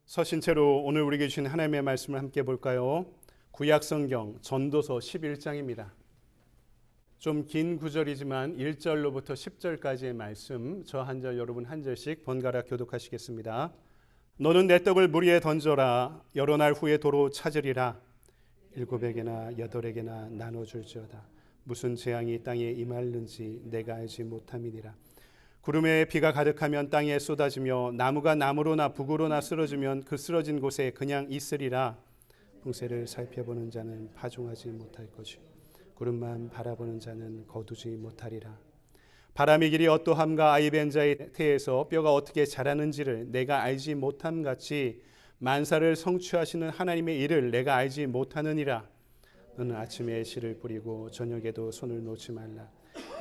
서신체로 오늘 우리에게 주신 하나님의 말씀을 함께 볼까요? 구약성경 전도서 11장입니다. 좀 긴 구절이지만 1절로부터 10절까지의 말씀, 저 한 절 여러분 한 절씩 번갈아 교독하시겠습니다. 너는 내 떡을 물 위에 던져라. 여러 날 후에 도로 찾으리라. 7에게나 8에게나 나눠줄지어다. 무슨 재앙이 땅에 임하는지 내가 알지 못함이니라. 구름에 비가 가득하면 땅에 쏟아지며 나무가 나무로나 북으로나 쓰러지면 그 쓰러진 곳에 그냥 있으리라. 풍세를 살펴보는 자는 파종하지 못할 것이요 구름만 바라보는 자는 거두지 못하리라. 바람의 길이 어떠함과 아이벤 자의 태에서 뼈가 어떻게 자라는지를 내가 알지 못함 같이 만사를 성취하시는 하나님의 일을 내가 알지 못하느니라. 너는 아침에 씨를 뿌리고 저녁에도 손을 놓지 말라.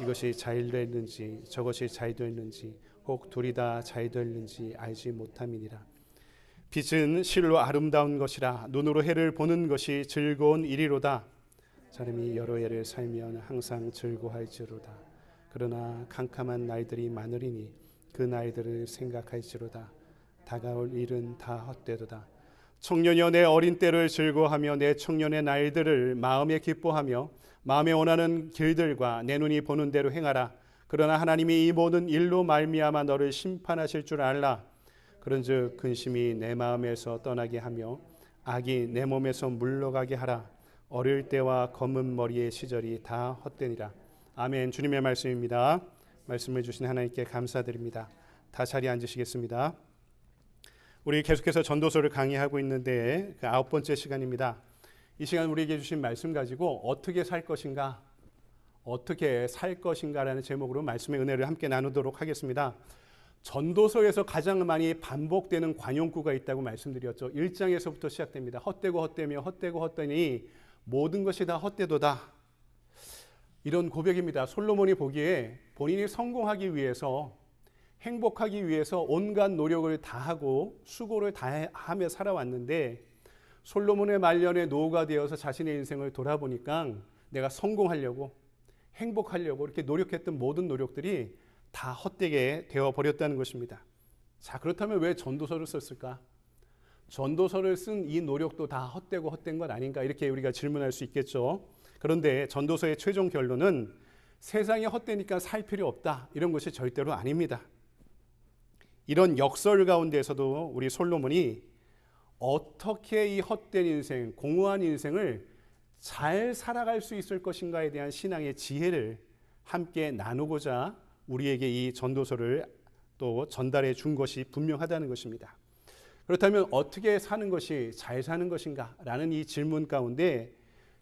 이것이 잘 됐는지 저것이 잘 됐는지 혹 둘이 다 잘 됐는지 알지 못함이니라. 빛은 실로 아름다운 것이라. 눈으로 해를 보는 것이 즐거운 일이로다. 사람이 여러 해를 살면 항상 즐거워할지로다. 그러나 캄캄한 날들이 많으리니 그 날들을 생각할지로다. 다가올 일은 다 헛되도다. 청년이여 내 어린 때를 즐거워하며 내 청년의 날들을 마음에 기뻐하며 마음에 원하는 길들과 내 눈이 보는 대로 행하라. 그러나 하나님이 이 모든 일로 말미암아 너를 심판하실 줄 알라. 그런즉 근심이 내 마음에서 떠나게 하며 악이 내 몸에서 물러가게 하라. 어릴 때와 검은 머리의 시절이 다 헛되니라. 아멘. 주님의 말씀입니다. 말씀을 주신 하나님께 감사드립니다. 다 자리에 앉으시겠습니다. 우리 계속해서 전도서를 강의하고 있는데 그 9번째 시간입니다. 이 시간 우리에게 주신 말씀 가지고 어떻게 살 것인가, 어떻게 살 것인가라는 제목으로 말씀의 은혜를 함께 나누도록 하겠습니다. 전도서에서 가장 많이 반복되는 관용구가 있다고 말씀드렸죠. 1장에서부터 시작됩니다. 헛되고 헛되며 헛되고 헛되니 모든 것이 다 헛되도다. 이런 고백입니다. 솔로몬이 보기에 본인이 성공하기 위해서, 행복하기 위해서 온갖 노력을 다하고 수고를 다하며 살아왔는데 솔로몬의 말년에 노후가 되어서 자신의 인생을 돌아보니까 내가 성공하려고, 행복하려고 이렇게 노력했던 모든 노력들이 다 헛되게 되어버렸다는 것입니다. 자, 그렇다면 왜 전도서를 썼을까? 전도서를 쓴 이 노력도 다 헛되고 헛된 것 아닌가? 이렇게 우리가 질문할 수 있겠죠. 그런데 전도서의 최종 결론은 세상이 헛되니까 살 필요 없다, 이런 것이 절대로 아닙니다. 이런 역설 가운데서도 우리 솔로몬이 어떻게 이 헛된 인생, 공허한 인생을 잘 살아갈 수 있을 것인가에 대한 신앙의 지혜를 함께 나누고자 우리에게 이 전도서를 또 전달해 준 것이 분명하다는 것입니다. 그렇다면 어떻게 사는 것이 잘 사는 것인가? 라는 이 질문 가운데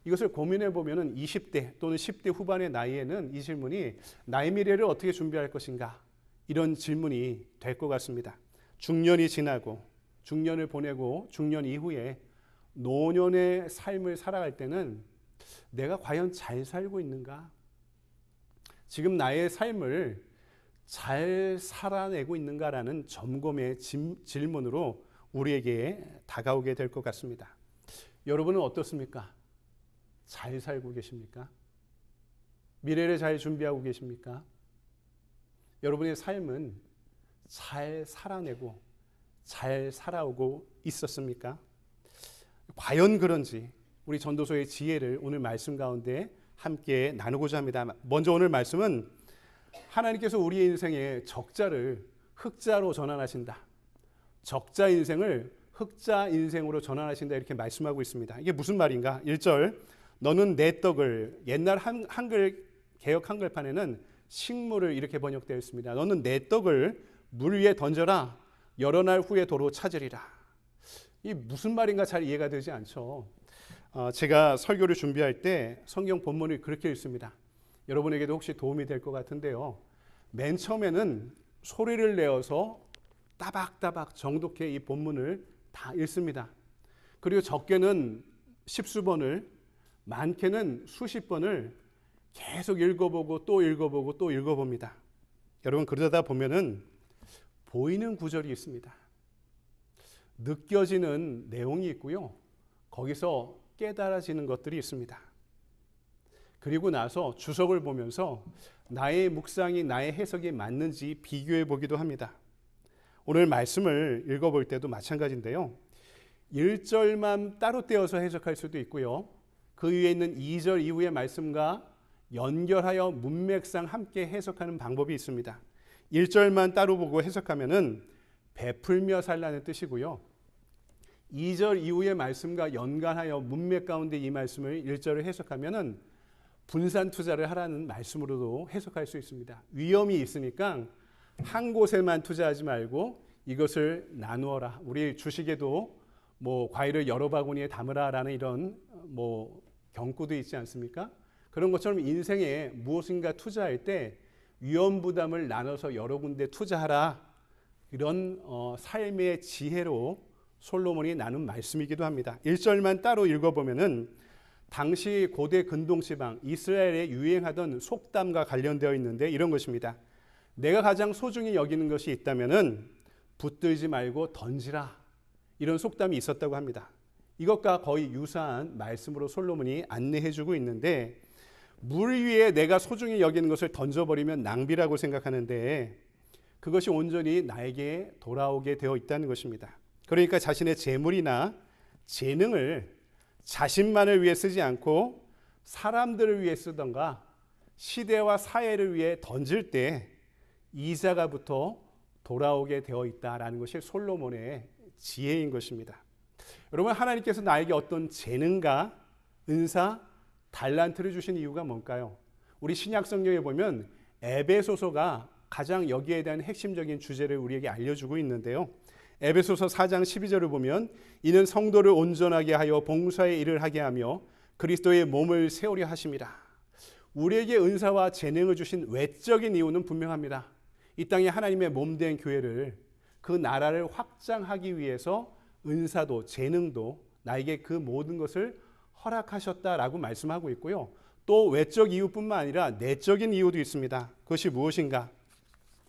이것을 고민해 보면 20대 또는 10대 후반의 나이에는 이 질문이 나의 미래를 어떻게 준비할 것인가? 이런 질문이 될 것 같습니다. 중년이 지나고 중년을 보내고 중년 이후에 노년의 삶을 살아갈 때는 내가 과연 잘 살고 있는가? 지금 나의 삶을 잘 살아내고 있는가라는 점검의 질문으로 우리에게 다가오게 될 것 같습니다. 여러분은 어떻습니까? 잘 살고 계십니까? 미래를 잘 준비하고 계십니까? 여러분의 삶은 잘 살아내고 잘 살아오고 있었습니까? 과연 그런지 우리 전도서의 지혜를 오늘 말씀 가운데 함께 나누고자 합니다. 먼저 오늘 말씀은 하나님께서 우리의 인생의 적자를 흑자로 전환하신다. 적자 인생을 흑자 인생으로 전환하신다, 이렇게 말씀하고 있습니다. 이게 무슨 말인가? 1절, 너는 내 떡을, 옛날 한글 개역 한글판에는 식물을 이렇게 번역되어 있습니다. 너는 내 떡을 물 위에 던져라. 여러 날 후에 도로 찾으리라. 이 무슨 말인가 잘 이해가 되지 않죠. 제가 설교를 준비할 때 성경 본문을 그렇게 읽습니다. 여러분에게도 혹시 도움이 될 것 같은데요. 맨 처음에는 소리를 내어서 따박따박 정독해 이 본문을 다 읽습니다. 그리고 적게는 십수 번을, 많게는 수십 번을 계속 읽어보고 또 읽어보고 또 읽어봅니다. 여러분, 그러다 보면은 보이는 구절이 있습니다. 느껴지는 내용이 있고요. 거기서 깨달아지는 것들이 있습니다. 그리고 나서 주석을 보면서 나의 묵상이 나의 해석이 맞는지 비교해 보기도 합니다. 오늘 말씀을 읽어볼 때도 마찬가지인데요. 1절만 따로 떼어서 해석할 수도 있고요. 그 위에 있는 2절 이후의 말씀과 연결하여 문맥상 함께 해석하는 방법이 있습니다. 1절만 따로 보고 해석하면은 베풀며 살라는 뜻이고요. 2절 이후의 말씀과 연관하여 문맥 가운데 이 말씀을 1절을 해석하면은 분산 투자를 하라는 말씀으로도 해석할 수 있습니다. 위험이 있으니까 한 곳에만 투자하지 말고 이것을 나누어라. 우리 주식에도 과일을 여러 바구니에 담으라라는 이런 경고도 있지 않습니까? 그런 것처럼 인생에 무엇인가 투자할 때 위험 부담을 나눠서 여러 군데 투자하라. 이런 삶의 지혜로 솔로몬이 나눈 말씀이기도 합니다. 1절만 따로 읽어보면은 당시 고대 근동지방 이스라엘에 유행하던 속담과 관련되어 있는데 이런 것입니다. 내가 가장 소중히 여기는 것이 있다면은 붙들지 말고 던지라. 이런 속담이 있었다고 합니다. 이것과 거의 유사한 말씀으로 솔로몬이 안내해주고 있는데 물 위에 내가 소중히 여기는 것을 던져버리면 낭비라고 생각하는데 그것이 온전히 나에게 돌아오게 되어 있다는 것입니다. 그러니까 자신의 재물이나 재능을 자신만을 위해 쓰지 않고 사람들을 위해 쓰던가 시대와 사회를 위해 던질 때 이자가 붙어 돌아오게 되어 있다라는 것이 솔로몬의 지혜인 것입니다. 여러분, 하나님께서 나에게 어떤 재능과 은사, 달란트를 주신 이유가 뭘까요? 우리 신약 성경에 보면 에베소서가 가장 여기에 대한 핵심적인 주제를 우리에게 알려주고 있는데요. 에베소서 4장 12절을 보면 이는 성도를 온전하게 하여 봉사의 일을 하게 하며 그리스도의 몸을 세우려 하심이라. 우리에게 은사와 재능을 주신 외적인 이유는 분명합니다. 이 땅에 하나님의 몸된 교회를 그 나라를 확장하기 위해서 은사도 재능도 나에게 그 모든 것을 허락하셨다라고 말씀하고 있고요. 또 외적 이유뿐만 아니라 내적인 이유도 있습니다. 그것이 무엇인가?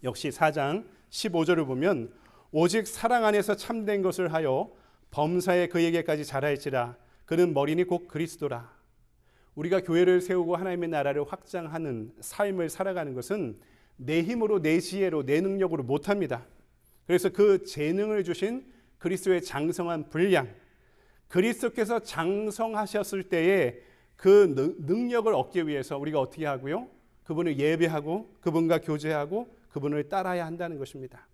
역시 4장 15절을 보면 오직 사랑 안에서 참된 것을 하여 범사에 그에게까지 자라일지라 그는 머리니 곧 그리스도라. 우리가 교회를 세우고 하나님의 나라를 확장하는 삶을 살아가는 것은 내 힘으로 내 지혜로 내 능력으로 못합니다. 그래서 그 재능을 주신 그리스도의 장성한 분량, 그리스도께서 장성하셨을 때에 그 능력을 얻기 위해서 우리가 어떻게 하고요? 그분을 예배하고 그분과 교제하고 그분을 따라야 한다는 것입니다.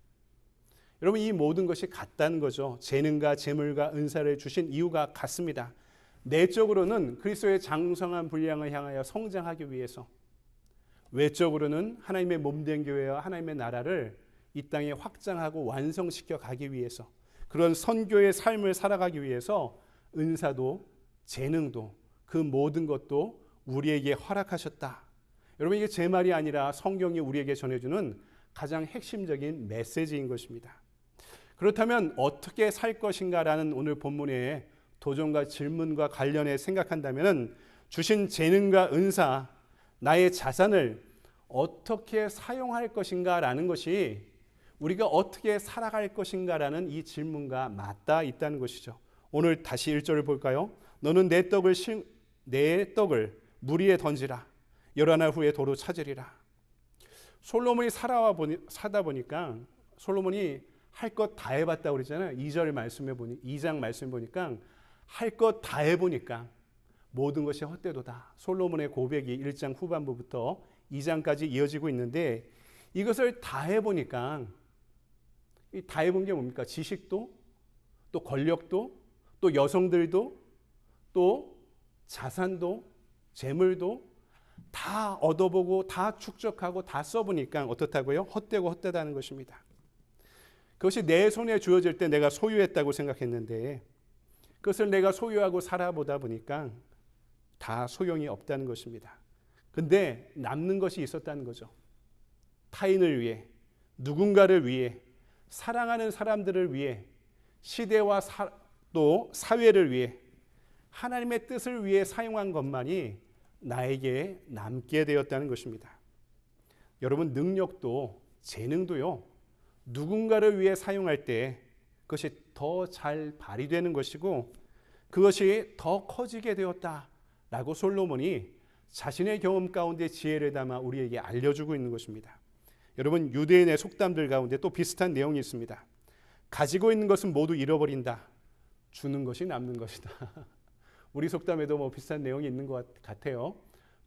여러분, 이 모든 것이 같다는 거죠. 재능과 재물과 은사를 주신 이유가 같습니다. 내적으로는 그리스도의 장성한 분량을 향하여 성장하기 위해서, 외적으로는 하나님의 몸된 교회와 하나님의 나라를 이 땅에 확장하고 완성시켜 가기 위해서, 그런 선교의 삶을 살아가기 위해서 은사도 재능도 그 모든 것도 우리에게 허락하셨다. 여러분, 이게 제 말이 아니라 성경이 우리에게 전해주는 가장 핵심적인 메시지인 것입니다. 그렇다면 어떻게 살 것인가라는 오늘 본문의 도전과 질문과 관련해 생각한다면 주신 재능과 은사, 나의 자산을 어떻게 사용할 것인가라는 것이 우리가 어떻게 살아갈 것인가라는 이 질문과 맞닿아 있다는 것이죠. 오늘 다시 1절을 볼까요? 너는 내 떡을 물 위에 던지라. 열화 날 후에 도로 찾으리라. 솔로몬이 사다 보니까 솔로몬이 할 것 다 해봤다고 그러잖아요. 2장 말씀에 보니까 할 것 다 해보니까 모든 것이 헛되도다. 솔로몬의 고백이 1장 후반부부터 2장까지 이어지고 있는데 이것을 다 해보니까 다 해본 게 뭡니까? 지식도 또 권력도 또 여성들도 또 자산도 재물도 다 얻어보고 다 축적하고 다 써보니까 어떻다고요? 헛되고 헛되다는 것입니다. 그것이 내 손에 주어질 때 내가 소유했다고 생각했는데 그것을 내가 소유하고 살아보다 보니까 다 소용이 없다는 것입니다. 근데 남는 것이 있었다는 거죠. 타인을 위해, 누군가를 위해, 사랑하는 사람들을 위해, 시대와 또 사회를 위해, 하나님의 뜻을 위해 사용한 것만이 나에게 남게 되었다는 것입니다. 여러분, 능력도 재능도요, 누군가를 위해 사용할 때 그것이 더 잘 발휘되는 것이고 그것이 더 커지게 되었다라고 솔로몬이 자신의 경험 가운데 지혜를 담아 우리에게 알려주고 있는 것입니다. 여러분, 유대인의 속담들 가운데 또 비슷한 내용이 있습니다. 가지고 있는 것은 모두 잃어버린다. 주는 것이 남는 것이다. 우리 속담에도 뭐 비슷한 내용이 있는 것 같아요.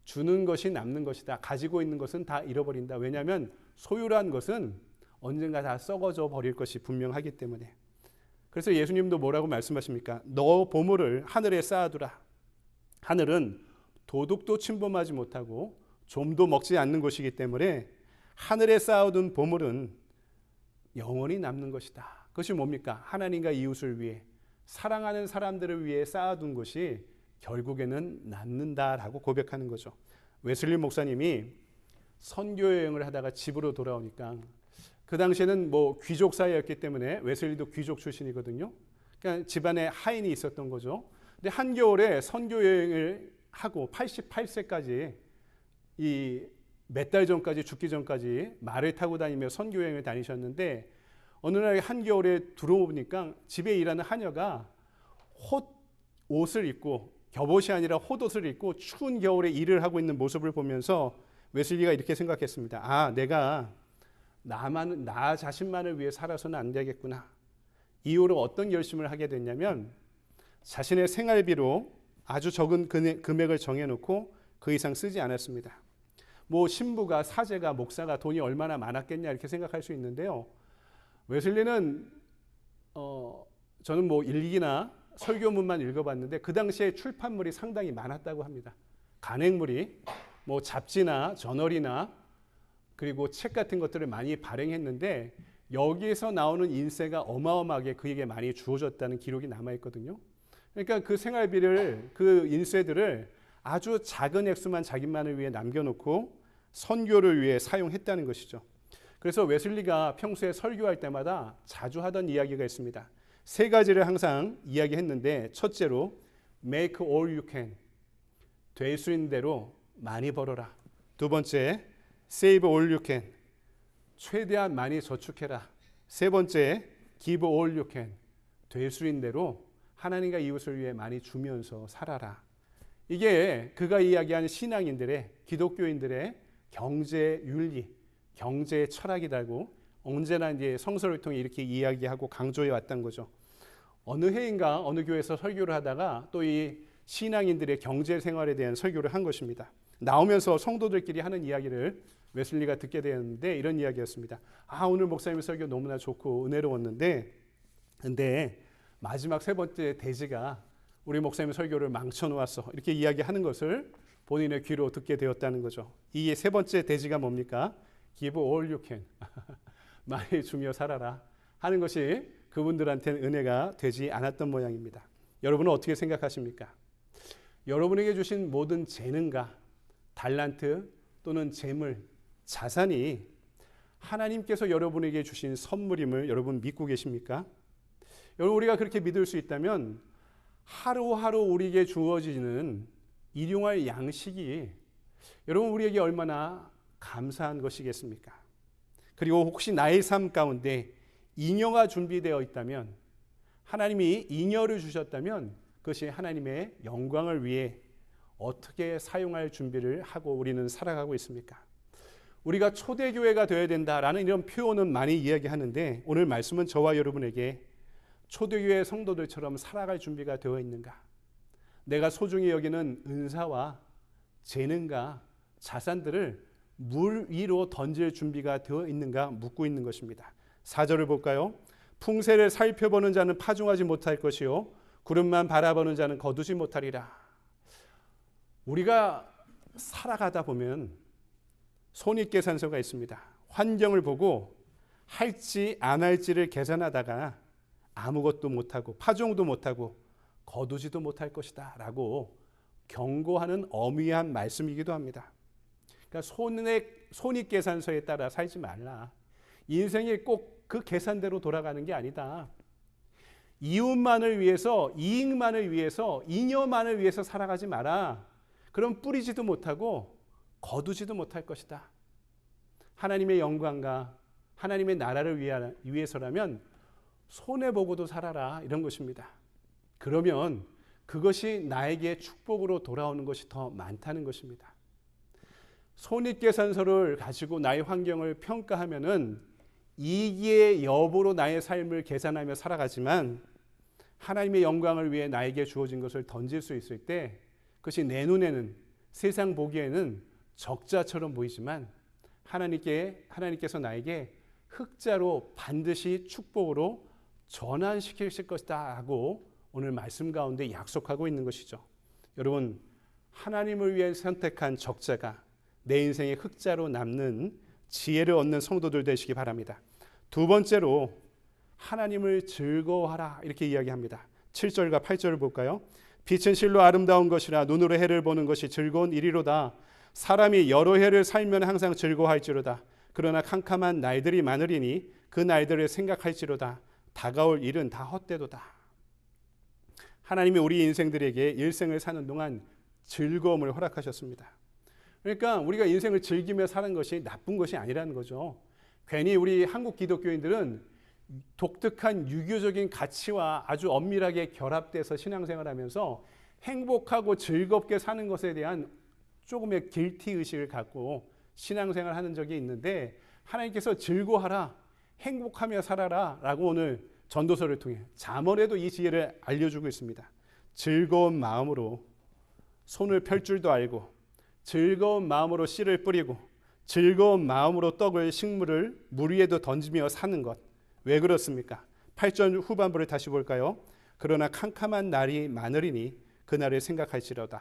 주는 것이 남는 것이다. 가지고 있는 것은 다 잃어버린다. 왜냐하면 소유란 것은 언젠가 다 썩어져 버릴 것이 분명하기 때문에. 그래서 예수님도 뭐라고 말씀하십니까? 너 보물을 하늘에 쌓아두라. 하늘은 도둑도 침범하지 못하고 좀도 먹지 않는 곳이기 때문에 하늘에 쌓아둔 보물은 영원히 남는 것이다. 그것이 뭡니까? 하나님과 이웃을 위해, 사랑하는 사람들을 위해 쌓아둔 것이 결국에는 남는다라고 고백하는 거죠. 웨슬리 목사님이 선교 여행을 하다가 집으로 돌아오니까, 그 당시에는 뭐 귀족 사회였기 때문에 웨슬리도 귀족 출신이거든요. 그러니까 집안에 하인이 있었던 거죠. 근데 한겨울에 선교 여행을 하고 88세까지 이 몇 달 전까지, 죽기 전까지 말을 타고 다니며 선교 여행을 다니셨는데, 어느 날 한겨울에 들어오니까 집에 일하는 하녀가 옷을 입고, 겹옷이 아니라 헛옷을 입고 추운 겨울에 일을 하고 있는 모습을 보면서 웨슬리가 이렇게 생각했습니다. 아, 내가 나 자신만을 위해 살아서는 안 되겠구나. 이후로 어떤 결심을 하게 됐냐면, 자신의 생활비로 아주 적은 금액을 정해놓고 그 이상 쓰지 않았습니다. 뭐 신부가, 사제가, 목사가 돈이 얼마나 많았겠냐 이렇게 생각할 수 있는데요. 웨슬리는 저는 뭐 일기나 설교문만 읽어봤는데 그 당시에 출판물이 상당히 많았다고 합니다. 간행물이 뭐 잡지나 저널이나 그리고 책 같은 것들을 많이 발행했는데, 여기에서 나오는 인세가 어마어마하게 그에게 많이 주어졌다는 기록이 남아있거든요. 그러니까 그 생활비를, 그 인세들을 아주 작은 액수만 자기만을 위해 남겨놓고 선교를 위해 사용했다는 것이죠. 그래서 웨슬리가 평소에 설교할 때마다 자주 하던 이야기가 있습니다. 세 가지를 항상 이야기했는데, 첫째로 make all you can, 될 수 있는 대로 많이 벌어라. 두 번째, save all you can, 최대한 많이 저축해라. 세 번째, give all you can, 될 수 있는 대로 하나님과 이웃을 위해 많이 주면서 살아라. 이게 그가 이야기하는 신앙인들의, 기독교인들의 경제 윤리, 경제 철학이라고 언제나 이제 성서를 통해 이렇게 이야기하고 강조해 왔던 거죠. 어느 해인가 어느 교회에서 설교를 하다가 또 이 신앙인들의 경제 생활에 대한 설교를 한 것입니다. 나오면서 성도들끼리 하는 이야기를 웨슬리가 듣게 되었는데, 이런 이야기였습니다. 아, 오늘 목사님 설교 너무나 좋고 은혜로웠는데, 근데 마지막 세 번째 대지가 우리 목사님 설교를 망쳐놓았어. 이렇게 이야기하는 것을 본인의 귀로 듣게 되었다는 거죠. 이 세 번째 대지가 뭡니까? Give all you can. 많이 주며 살아라 하는 것이 그분들한테는 은혜가 되지 않았던 모양입니다. 여러분은 어떻게 생각하십니까? 여러분에게 주신 모든 재능과 달란트 또는 재물, 자산이 하나님께서 여러분에게 주신 선물임을 여러분 믿고 계십니까? 여러분, 우리가 그렇게 믿을 수 있다면 하루하루 우리에게 주어지는 일용할 양식이 여러분 우리에게 얼마나 감사한 것이겠습니까? 그리고 혹시 나의 삶 가운데 잉여가 준비되어 있다면, 하나님이 잉여를 주셨다면 그것이 하나님의 영광을 위해 어떻게 사용할 준비를 하고 우리는 살아가고 있습니까? 우리가 초대교회가 되어야 된다라는 이런 표현은 많이 이야기하는데, 오늘 말씀은 저와 여러분에게 초대교회 성도들처럼 살아갈 준비가 되어 있는가? 내가 소중히 여기는 은사와 재능과 자산들을 물 위로 던질 준비가 되어 있는가 묻고 있는 것입니다. 4절을 볼까요? 풍세를 살펴보는 자는 파종하지 못할 것이요 구름만 바라보는 자는 거두지 못하리라. 우리가 살아가다 보면 손익계산서가 있습니다. 환경을 보고 할지 안 할지를 계산하다가 아무것도 못하고 파종도 못하고 거두지도 못할 것이다 라고 경고하는 엄위한 말씀이기도 합니다. 그러니까 손익계산서에 따라 살지 말라. 인생이 꼭 그 계산대로 돌아가는 게 아니다. 이웃만을 위해서, 이익만을 위해서, 잉여만을 위해서 살아가지 마라. 그럼 뿌리지도 못하고 거두지도 못할 것이다. 하나님의 영광과 하나님의 나라를 위해서라면 손해보고도 살아라, 이런 것입니다. 그러면 그것이 나에게 축복으로 돌아오는 것이 더 많다는 것입니다. 손익계산서를 가지고 나의 환경을 평가하면은 이기의 여부로 나의 삶을 계산하며 살아가지만 하나님의 영광을 위해 나에게 주어진 것을 던질 수 있을 때 그것이 내 눈에는 세상 보기에는 적자처럼 보이지만 하나님께서 나에게 흑자로 반드시 축복으로 전환시키실 것이다 하고 오늘 말씀 가운데 약속하고 있는 것이죠. 여러분, 하나님을 위해 선택한 적자가 내 인생의 흑자로 남는 지혜를 얻는 성도들 되시기 바랍니다. 두 번째로 하나님을 즐거워하라 이렇게 이야기합니다. 7절과 8절을 볼까요? 빛은 실로 아름다운 것이라 눈으로 해를 보는 것이 즐거운 일이로다. 사람이 여러 해를 살면 항상 즐거워할지로다. 그러나 캄캄한 날들이 많으리니 그 날들을 생각할지로다. 다가올 일은 다 헛되도다. 하나님이 우리 인생들에게 일생을 사는 동안 즐거움을 허락하셨습니다. 그러니까 우리가 인생을 즐기며 사는 것이 나쁜 것이 아니라는 거죠. 괜히 우리 한국 기독교인들은 독특한 유교적인 가치와 아주 엄밀하게 결합돼서 신앙생활하면서 행복하고 즐겁게 사는 것에 대한 조금의 길티 의식을 갖고 신앙생활하는 적이 있는데 하나님께서 즐거워하라, 행복하며 살아라 라고 오늘 전도서를 통해 잠언에도 이 지혜를 알려주고 있습니다. 즐거운 마음으로 손을 펼 줄도 알고 즐거운 마음으로 씨를 뿌리고 즐거운 마음으로 식물을 물 위에도 던지며 사는 것. 왜 그렇습니까? 8절 후반부를 다시 볼까요? 그러나 캄캄한 날이 많으리니 그날을 생각할지로다.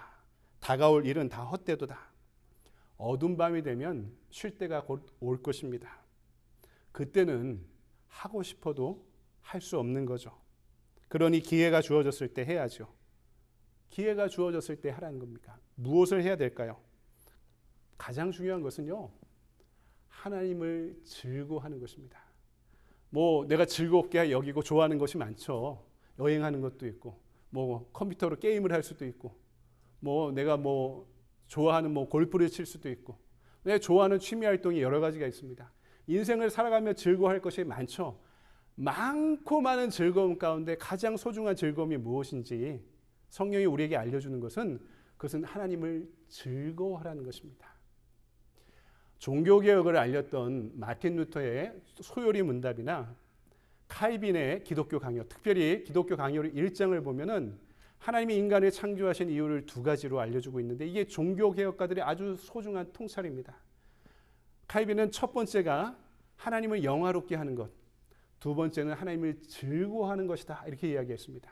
다가올 일은 다 헛되도다. 어두운 밤이 되면 쉴 때가 곧 올 것입니다. 그때는 하고 싶어도 할 수 없는 거죠. 그러니 기회가 주어졌을 때 해야죠. 기회가 주어졌을 때 하라는 겁니까? 무엇을 해야 될까요? 가장 중요한 것은요, 하나님을 즐거워하는 것입니다. 내가 즐겁게 여기고 좋아하는 것이 많죠. 여행하는 것도 있고, 컴퓨터로 게임을 할 수도 있고, 내가 좋아하는 골프를 칠 수도 있고, 내가 좋아하는 취미 활동이 여러 가지가 있습니다. 인생을 살아가며 즐거워할 것이 많죠. 많고 많은 즐거움 가운데 가장 소중한 즐거움이 무엇인지 성령이 우리에게 알려주는 그것은 하나님을 즐거워하라는 것입니다. 종교개혁을 알렸던 마틴 루터의 소요리 문답이나 칼빈의 기독교 강요, 특별히 기독교 강요 1장을 보면은 하나님이 인간을 창조하신 이유를 두 가지로 알려주고 있는데 이게 종교개혁가들의 아주 소중한 통찰입니다. 칼빈은 첫 번째가 하나님을 영화롭게 하는 것, 두 번째는 하나님을 즐거워하는 것이다 이렇게 이야기했습니다.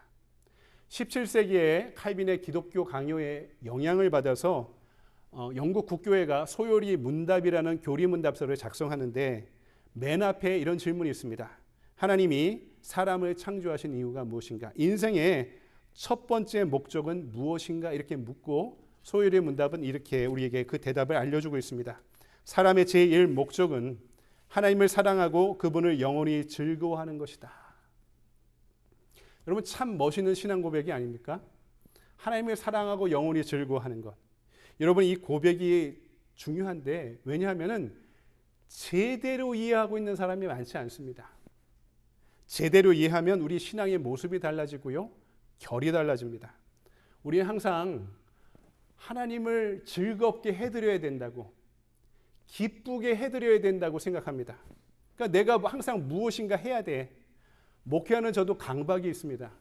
17세기에 칼빈의 기독교 강요에 영향을 받아서 영국 국교회가 소요리 문답이라는 교리 문답서를 작성하는데 맨 앞에 이런 질문이 있습니다. 하나님이 사람을 창조하신 이유가 무엇인가? 인생의 첫 번째 목적은 무엇인가? 이렇게 묻고 소요리 문답은 이렇게 우리에게 그 대답을 알려주고 있습니다. 사람의 제1 목적은 하나님을 사랑하고 그분을 영원히 즐거워하는 것이다. 여러분, 참 멋있는 신앙 고백이 아닙니까? 하나님을 사랑하고 영원히 즐거워하는 것. 여러분, 이 고백이 중요한데 왜냐하면 제대로 이해하고 있는 사람이 많지 않습니다. 제대로 이해하면 우리 신앙의 모습이 달라지고요, 결이 달라집니다. 우리는 항상 하나님을 즐겁게 해드려야 된다고, 기쁘게 해드려야 된다고 생각합니다. 그러니까 내가 항상 무엇인가 해야 돼. 목회하는 저도 강박이 있습니다.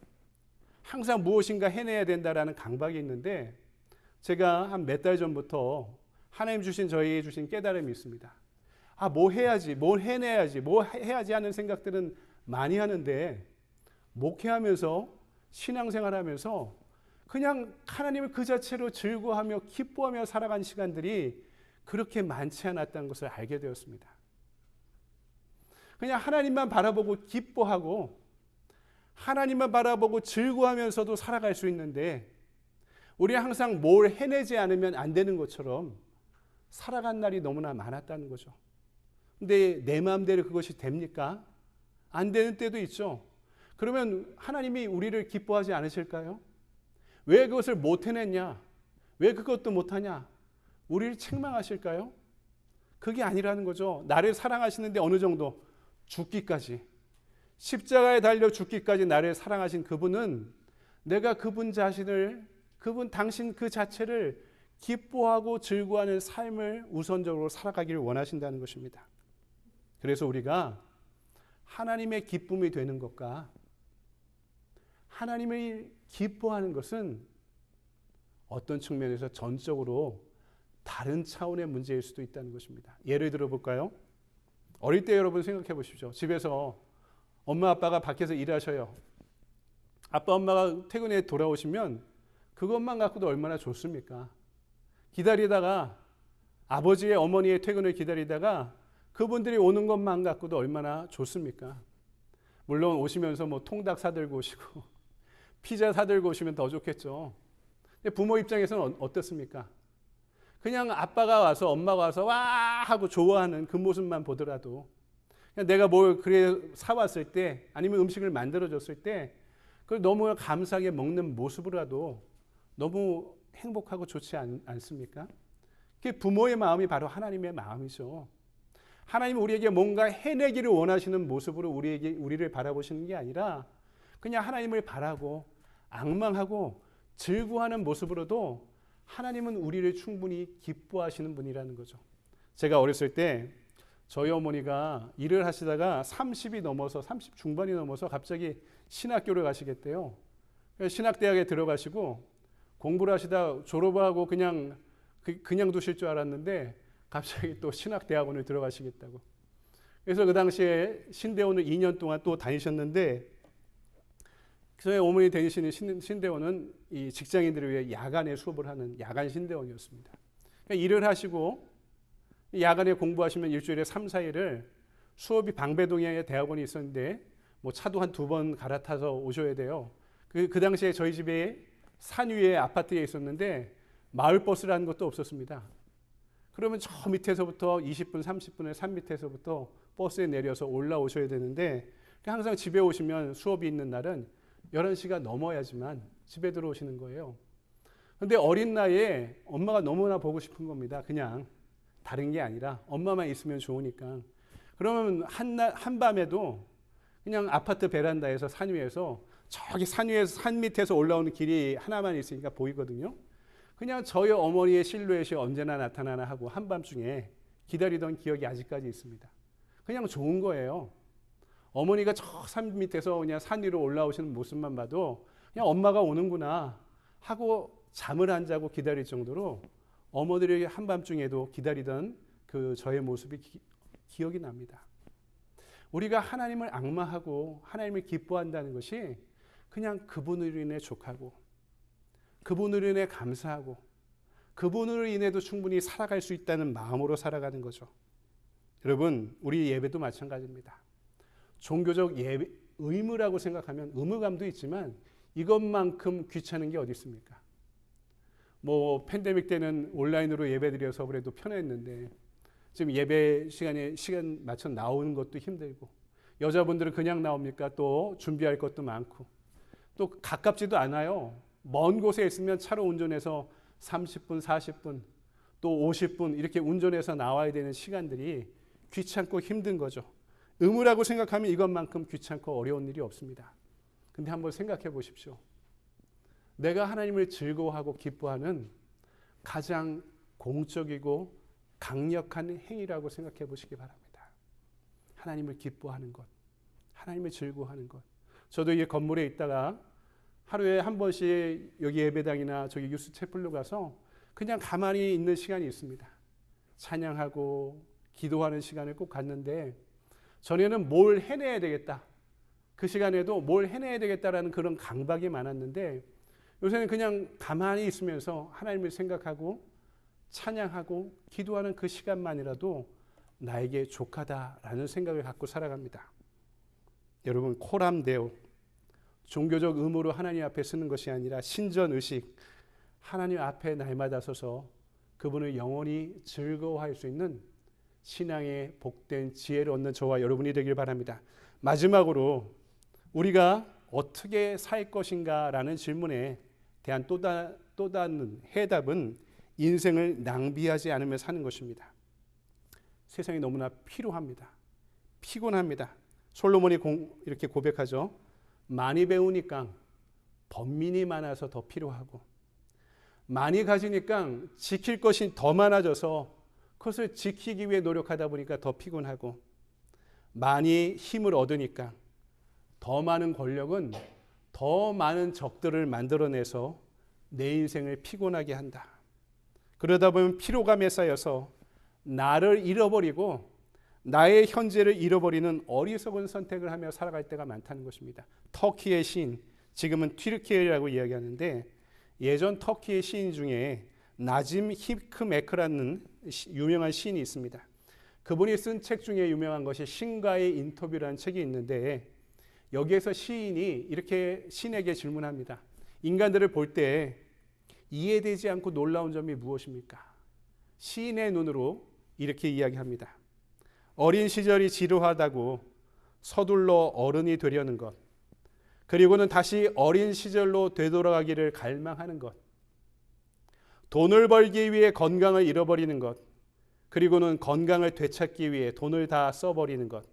항상 무엇인가 해내야 된다라는 강박이 있는데 제가 한 몇 달 전부터 하나님 저희 주신 깨달음이 있습니다. 뭐 해야지, 뭘 해내야지, 뭐 해야지 하는 생각들은 많이 하는데 목회하면서 신앙생활하면서 그냥 하나님을 그 자체로 즐거워하며 기뻐하며 살아간 시간들이 그렇게 많지 않았다는 것을 알게 되었습니다. 그냥 하나님만 바라보고 기뻐하고 하나님만 바라보고 즐거워하면서도 살아갈 수 있는데 우리는 항상 뭘 해내지 않으면 안 되는 것처럼 살아간 날이 너무나 많았다는 거죠. 근데 내 마음대로 그것이 됩니까? 안 되는 때도 있죠. 그러면 하나님이 우리를 기뻐하지 않으실까요? 왜 그것을 못 해냈냐? 왜 그것도 못하냐? 우리를 책망하실까요? 그게 아니라는 거죠. 나를 사랑하시는데 어느 정도 죽기까지, 십자가에 달려 죽기까지 나를 사랑하신 그분은 내가 그분 당신 그 자체를 기뻐하고 즐거워하는 삶을 우선적으로 살아가기를 원하신다는 것입니다. 그래서 우리가 하나님의 기쁨이 되는 것과 하나님을 기뻐하는 것은 어떤 측면에서 전적으로 다른 차원의 문제일 수도 있다는 것입니다. 예를 들어 볼까요? 어릴 때 여러분 생각해 보십시오. 집에서 엄마 아빠가 밖에서 일하셔요. 아빠 엄마가 퇴근해 돌아오시면 그것만 갖고도 얼마나 좋습니까? 기다리다가 아버지의 어머니의 퇴근을 기다리다가 그분들이 오는 것만 갖고도 얼마나 좋습니까? 물론 오시면서 뭐 통닭 사들고 오시고 피자 사들고 오시면 더 좋겠죠. 근데 부모 입장에서는 어떻습니까? 그냥 아빠가 와서 엄마가 와서 와 하고 좋아하는 그 모습만 보더라도 그냥 내가 뭘 그래 사왔을 때 아니면 음식을 만들어줬을 때 그걸 너무 감사하게 먹는 모습으로라도 너무 행복하고 좋지 않습니까? 그게 부모의 마음이 바로 하나님의 마음이죠. 하나님은 우리에게 뭔가 해내기를 원하시는 모습으로 우리를 바라보시는 게 아니라 그냥 하나님을 바라고 앙망하고 즐거워하는 모습으로도 하나님은 우리를 충분히 기뻐하시는 분이라는 거죠. 제가 어렸을 때 저희 어머니가 일을 하시다가 30이 넘어서 30 중반이 넘어서 갑자기 신학교를 가시겠대요. 신학대학에 들어가시고 공부를 하시다 졸업하고 그냥 두실 줄 알았는데 갑자기 또 신학대학원을 들어가시겠다고. 그래서 그 당시에 신대원을 2년 동안 또 다니셨는데 저희 어머니 다니시는 신대원은 이 직장인들을 위해 야간에 수업을 하는 야간 신대원이었습니다. 그러니까 일을 하시고 야간에 공부하시면 일주일에 3, 4일을 수업이 방배동에 대학원이 있었는데 뭐 차도 한 2번 갈아타서 오셔야 돼요. 그 당시에 저희 집에 산 위에 아파트에 있었는데 마을버스라는 것도 없었습니다. 그러면 저 밑에서부터 20분, 30분의 산 밑에서부터 버스에 내려서 올라오셔야 되는데 항상 집에 오시면 수업이 있는 날은 11시가 넘어야지만 집에 들어오시는 거예요. 그런데 어린 나이에 엄마가 너무나 보고 싶은 겁니다. 그냥 다른 게 아니라 엄마만 있으면 좋으니까. 그러면 한밤에도 그냥 아파트 베란다에서 산 위에서 저기 산 밑에서 올라오는 길이 하나만 있으니까 보이거든요. 그냥 저희 어머니의 실루엣이 언제나 나타나나 하고 한밤중에 기다리던 기억이 아직까지 있습니다. 그냥 좋은 거예요. 어머니가 저 산 밑에서 그냥 산 위로 올라오시는 모습만 봐도 그냥 엄마가 오는구나 하고 잠을 안 자고 기다릴 정도로 어머니들이 한밤중에도 기다리던 그 저의 모습이 기억이 납니다. 우리가 하나님을 앙망하고 하나님을 기뻐한다는 것이 그냥 그분으로 인해 족하고 그분으로 인해 감사하고 그분으로 인해도 충분히 살아갈 수 있다는 마음으로 살아가는 거죠. 여러분, 우리 예배도 마찬가지입니다. 종교적 의무라고 생각하면 의무감도 있지만 이것만큼 귀찮은 게 어디 있습니까? 뭐 팬데믹 때는 온라인으로 예배드려서 그래도 편했는데 지금 예배 시간 맞춰 나오는 것도 힘들고 여자분들은 그냥 나옵니까? 또 준비할 것도 많고 또 가깝지도 않아요. 먼 곳에 있으면 차로 운전해서 30분, 40분 또 50분 이렇게 운전해서 나와야 되는 시간들이 귀찮고 힘든 거죠. 의무라고 생각하면 이것만큼 귀찮고 어려운 일이 없습니다. 근데 한번 생각해 보십시오. 내가 하나님을 즐거워하고 기뻐하는 가장 공적이고 강력한 행위라고 생각해 보시기 바랍니다. 하나님을 기뻐하는 것, 하나님을 즐거워하는 것. 저도 이 건물에 있다가 하루에 한 번씩 여기 예배당이나 저기 유스 채플로 가서 그냥 가만히 있는 시간이 있습니다. 찬양하고 기도하는 시간을 꼭 갖는데 전에는 뭘 해내야 되겠다. 그 시간에도 뭘 해내야 되겠다라는 그런 강박이 많았는데 요새는 그냥 가만히 있으면서 하나님을 생각하고 찬양하고 기도하는 그 시간만이라도 나에게 족하다라는 생각을 갖고 살아갑니다. 여러분, 코람데오, 종교적 의무로 하나님 앞에 쓰는 것이 아니라 신전의식, 하나님 앞에 날마다 서서 그분을 영원히 즐거워할 수 있는 신앙의 복된 지혜를 얻는 저와 여러분이 되길 바랍니다. 마지막으로 우리가 어떻게 살 것인가라는 질문에 대한 또 다른 해답은 인생을 낭비하지 않으며 사는 것입니다. 세상이 너무나 피로합니다. 피곤합니다. 솔로몬이 이렇게 고백하죠. 많이 배우니까 번민이 많아서 더 피로하고 많이 가지니까 지킬 것이 더 많아져서 그것을 지키기 위해 노력하다 보니까 더 피곤하고 많이 힘을 얻으니까 더 많은 권력은 더 많은 적들을 만들어내서 내 인생을 피곤하게 한다. 그러다 보면 피로감에 쌓여서 나를 잃어버리고 나의 현재를 잃어버리는 어리석은 선택을 하며 살아갈 때가 많다는 것입니다. 터키의 시인, 지금은 튀르키예라고 이야기하는데 예전 터키의 시인 중에 나짐 히크메크라는 유명한 시인이 있습니다. 그분이 쓴 책 중에 유명한 것이 신과의 인터뷰라는 책이 있는데 여기에서 시인이 이렇게 신에게 질문합니다. 인간들을 볼 때 이해되지 않고 놀라운 점이 무엇입니까? 시인의 눈으로 이렇게 이야기합니다. 어린 시절이 지루하다고 서둘러 어른이 되려는 것, 그리고는 다시 어린 시절로 되돌아가기를 갈망하는 것, 돈을 벌기 위해 건강을 잃어버리는 것, 그리고는 건강을 되찾기 위해 돈을 다 써버리는 것,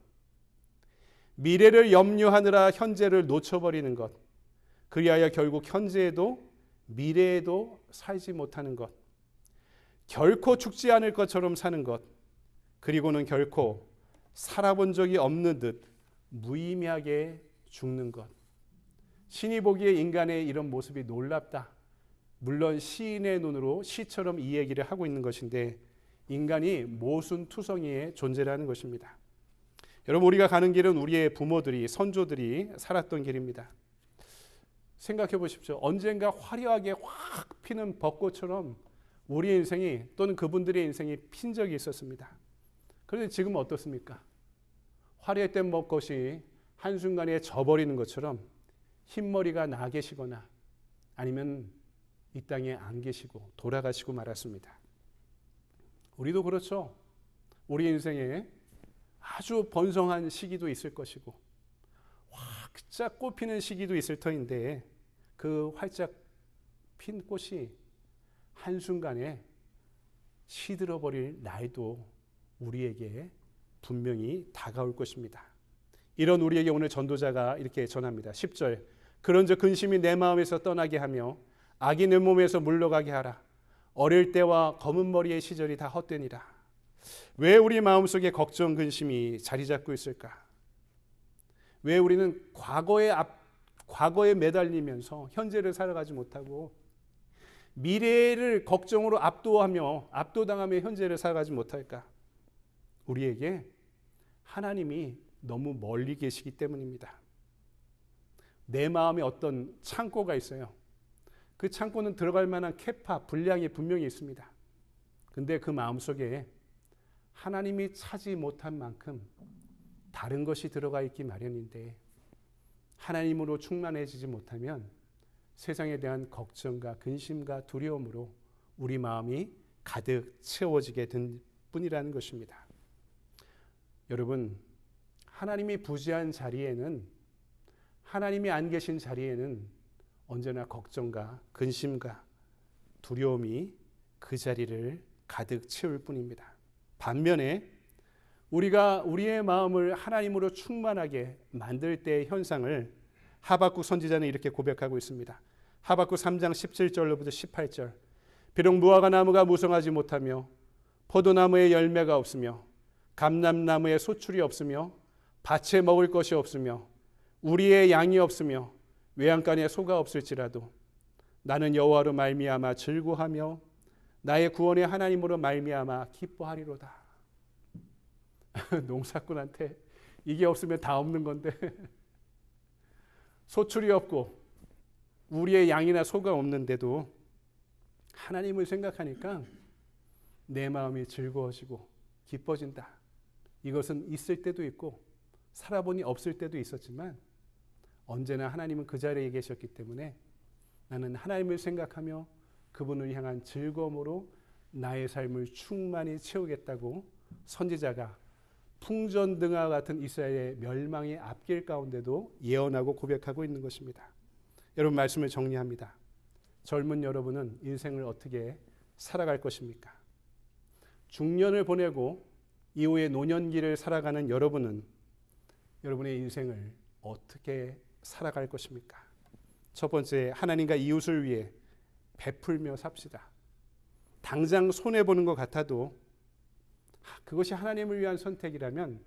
미래를 염려하느라 현재를 놓쳐버리는 것, 그리하여 결국 현재에도 미래에도 살지 못하는 것, 결코 죽지 않을 것처럼 사는 것, 그리고는 결코 살아본 적이 없는 듯 무의미하게 죽는 것. 신이 보기에 인간의 이런 모습이 놀랍다. 물론 시인의 눈으로 시처럼 이 얘기를 하고 있는 것인데 인간이 모순투성이의 존재라는 것입니다. 여러분, 우리가 가는 길은 우리의 부모들이, 선조들이 살았던 길입니다. 생각해 보십시오. 언젠가 화려하게 확 피는 벚꽃처럼 우리 인생이 또는 그분들의 인생이 핀 적이 있었습니다. 그런데 지금은 어떻습니까? 화려했던 벚꽃이 한순간에 져버리는 것처럼 흰머리가 나 계시거나 아니면 이 땅에 안 계시고 돌아가시고 말았습니다. 우리도 그렇죠. 우리 인생에 아주 번성한 시기도 있을 것이고 활짝 꽃피는 시기도 있을 터인데 그 활짝 핀 꽃이 한순간에 시들어버릴 날도 우리에게 분명히 다가올 것입니다. 이런 우리에게 오늘 전도자가 이렇게 전합니다. 10절, 그런즉 근심이 내 마음에서 떠나게 하며 악이 내 몸에서 물러가게 하라. 어릴 때와 검은 머리의 시절이 다 헛되니라. 왜 우리 마음속에 걱정, 근심이 자리 잡고 있을까? 왜 우리는 과거에 매달리면서 현재를 살아가지 못하고 미래를 걱정으로 압도당하며 현재를 살아가지 못할까? 우리에게 하나님이 너무 멀리 계시기 때문입니다. 내 마음에 어떤 창고가 있어요. 그 창고는 들어갈 만한 분량이 분명히 있습니다. 근데 그 마음속에 하나님이 차지 못한 만큼 다른 것이 들어가 있기 마련인데 하나님으로 충만해지지 못하면 세상에 대한 걱정과 근심과 두려움으로 우리 마음이 가득 채워지게 된 뿐이라는 것입니다. 여러분, 하나님이 부재한 자리에는, 하나님이 안 계신 자리에는 언제나 걱정과 근심과 두려움이 그 자리를 가득 채울 뿐입니다. 반면에 우리가 우리의 마음을 하나님으로 충만하게 만들 때의 현상을 하박국 선지자는 이렇게 고백하고 있습니다. 하박국 3장 17절로부터 18절. 비록 무화과 나무가 무성하지 못하며 포도나무에 열매가 없으며 감람나무에 소출이 없으며 밭에 먹을 것이 없으며 우리의 양이 없으며 외양간에 소가 없을지라도 나는 여호와로 말미암아 즐거하며 나의 구원의 하나님으로 말미암아 기뻐하리로다. 농사꾼한테 이게 없으면 다 없는 건데 소출이 없고 우리의 양이나 소가 없는데도 하나님을 생각하니까 내 마음이 즐거워지고 기뻐진다. 이것은 있을 때도 있고 살아보니 없을 때도 있었지만 언제나 하나님은 그 자리에 계셨기 때문에 나는 하나님을 생각하며 그분을 향한 즐거움으로 나의 삶을 충만히 채우겠다고 선지자가 풍전등화 같은 이스라엘의 멸망의 앞길 가운데도 예언하고 고백하고 있는 것입니다. 여러분, 말씀을 정리합니다. 젊은 여러분은 인생을 어떻게 살아갈 것입니까? 중년을 보내고 이후에 노년기를 살아가는 여러분은 여러분의 인생을 어떻게 살아갈 것입니까? 첫 번째, 하나님과 이웃을 위해 베풀며 삽시다. 당장 손해보는 것 같아도 그것이 하나님을 위한 선택이라면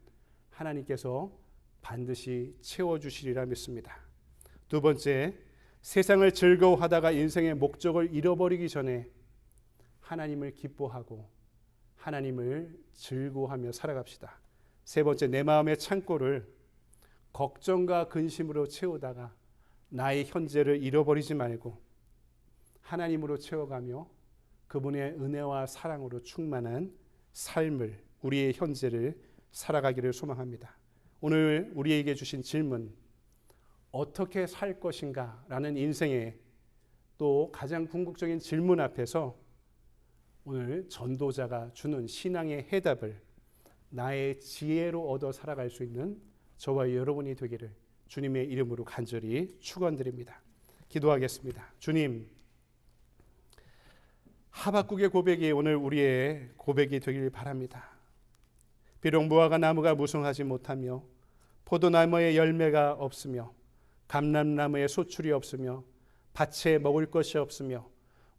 하나님께서 반드시 채워주시리라 믿습니다. 두 번째, 세상을 즐거워하다가 인생의 목적을 잃어버리기 전에 하나님을 기뻐하고 하나님을 즐거워하며 살아갑시다. 세 번째, 내 마음의 창고를 걱정과 근심으로 채우다가 나의 현재를 잃어버리지 말고 하나님으로 채워가며 그분의 은혜와 사랑으로 충만한 삶을, 우리의 현재를 살아가기를 소망합니다. 오늘 우리에게 주신 질문, 어떻게 살 것인가 라는 인생의 또 가장 궁극적인 질문 앞에서 오늘 전도자가 주는 신앙의 해답을 나의 지혜로 얻어 살아갈 수 있는 저와 여러분이 되기를 주님의 이름으로 간절히 축원드립니다. 기도하겠습니다. 주님, 하박국의 고백이 오늘 우리의 고백이 되길 바랍니다. 비록 무화과 나무가 무성하지 못하며 포도나무에 열매가 없으며 감람나무에 소출이 없으며 밭에 먹을 것이 없으며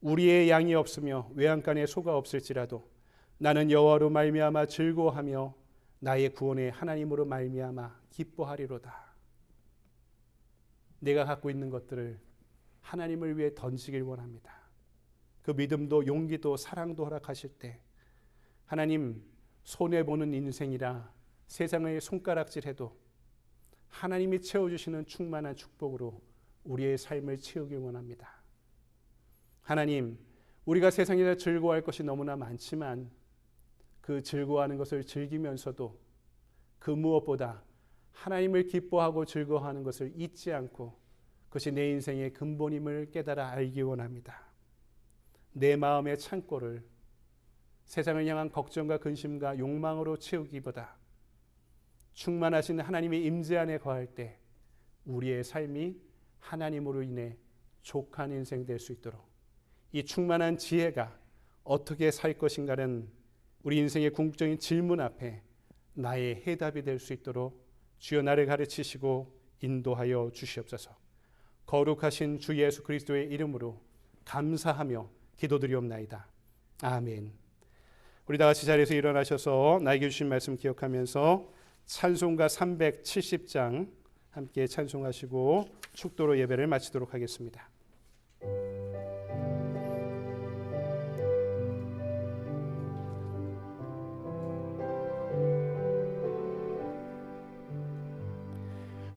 우리의 양이 없으며 외양간에 소가 없을지라도 나는 여호와로 말미암아 즐거워하며 나의 구원의 하나님으로 말미암아 기뻐하리로다. 내가 갖고 있는 것들을 하나님을 위해 던지길 원합니다. 그 믿음도 용기도 사랑도 허락하실 때 하나님, 손해보는 인생이라 세상의 손가락질해도 하나님이 채워주시는 충만한 축복으로 우리의 삶을 채우길 원합니다. 하나님, 우리가 세상에서 즐거워할 것이 너무나 많지만 그 즐거워하는 것을 즐기면서도 그 무엇보다 하나님을 기뻐하고 즐거워하는 것을 잊지 않고 그것이 내 인생의 근본임을 깨달아 알기 원합니다. 내 마음의 창고를 세상을 향한 걱정과 근심과 욕망으로 채우기보다 충만하신 하나님의 임재 안에 거할 때 우리의 삶이 하나님으로 인해 족한 인생 될 수 있도록 이 충만한 지혜가 어떻게 살 것인가는 우리 인생의 궁극적인 질문 앞에 나의 해답이 될 수 있도록 주여 나를 가르치시고 인도하여 주시옵소서. 거룩하신 주 예수 그리스도의 이름으로 감사하며 기도드리옵나이다. 아멘. 우리 다 같이 자리에서 일어나셔서 나에게 주신 말씀 기억하면서 찬송가 370장 함께 찬송하시고 축도로 예배를 마치도록 하겠습니다.